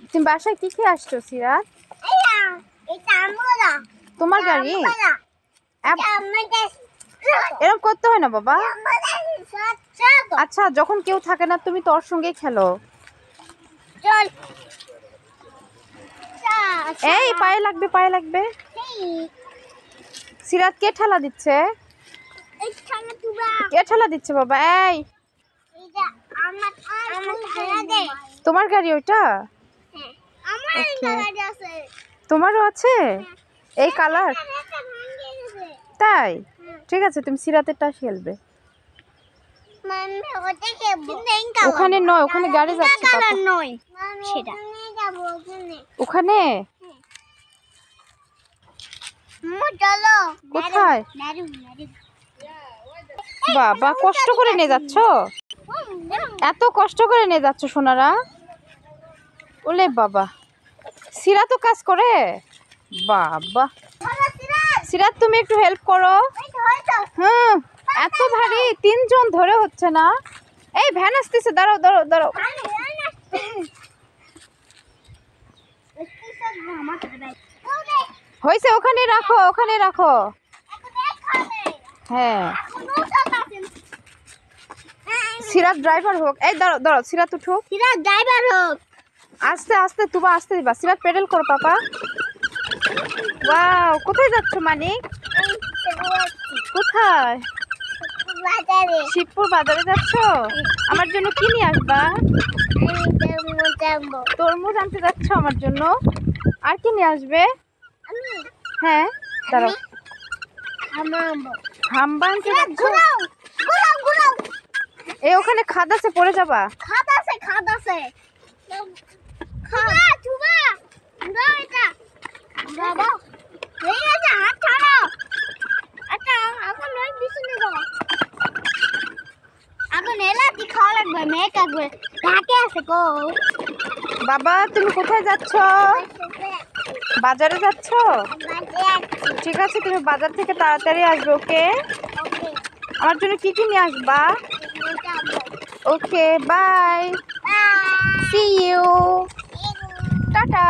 তুমি বাসায় কি খেয়ে আসছো সিরাত? তোমার গাড়ি? এরকম করতে হয় না বাবা। আচ্ছা যখন কেউ থাকে না তুমি তোর সঙ্গে খেলো। এই পায়ে লাগবে, পায়ে লাগবে। সিরাত কে ঠেলা দিচ্ছে? কে ঠেলা দিচ্ছে বাবা? এই তোমার গাড়ি ওইটা? তোমারও আছে এই কালার? তাই ঠিক আছে, তুমি সিরাতেরটা খেলবে। ওখানে নয়, ওখানে গাড়ি যাচ্ছে। ওখানে কোথায়? বাবা কষ্ট করে নিয়ে যাচ্ছ, এত কষ্ট করে নিয়ে যাচ্ছ সোনারা? ওলে বাবা, সিরাত তো কাজ করে। বাবা সিরাত তুমি একটু হেল্প করো। হুম, এত ভারী, 3 জন ধরে হচ্ছে না। এই ভ্যান আসতেছে, দাঁড়াও দাঁড়াও দাঁড়াও। হয়েছে, ওখানে রাখো, ওখানে রাখো। হ্যাঁ সিরাত ড্রাইভার হোক। এই দাঁড়াও দাঁড়াও, সিরাত উঠো। সিরাত ড্রাইভার হোক। আস্তে আস্তে, তুবা আস্তে দিবা। সিরাত পেডেল করো পাপা। ওয়াও, কোথায় যাচ্ছ মানিক? কোথায়? শিবপুর বাজারে যাচ্ছ? আমার জন্য কি নিয়ে আসবা? তরমুজ আনতে যাচ্ছ আমার জন্য? আর কি নিয়ে আসবে? হ্যাঁ দাঁড়াও, হাম্বা আনতে যাচ্ছ? এই ওখানে খাদ আছে, পড়ে যাবা। খাদ আছে, খাদ আছে। বাবা এই আছে, হাত ছাড়ো। আচ্ছা এখন নয় পিছনে যাও। এখন এলাচি খাওয়া লাগবে, মেয়ে কাটবে। ঢাকে আছে গো। বাবা তুমি কোথায় যাচ্ছ? বাজারে যাচ্ছ? ঠিক আছে, তুমি বাজার থেকে তাড়াতাড়ি আসবে। ওকে, আমার জন্য কি কি নিয়ে আসবা? Okay bye, see you, tata.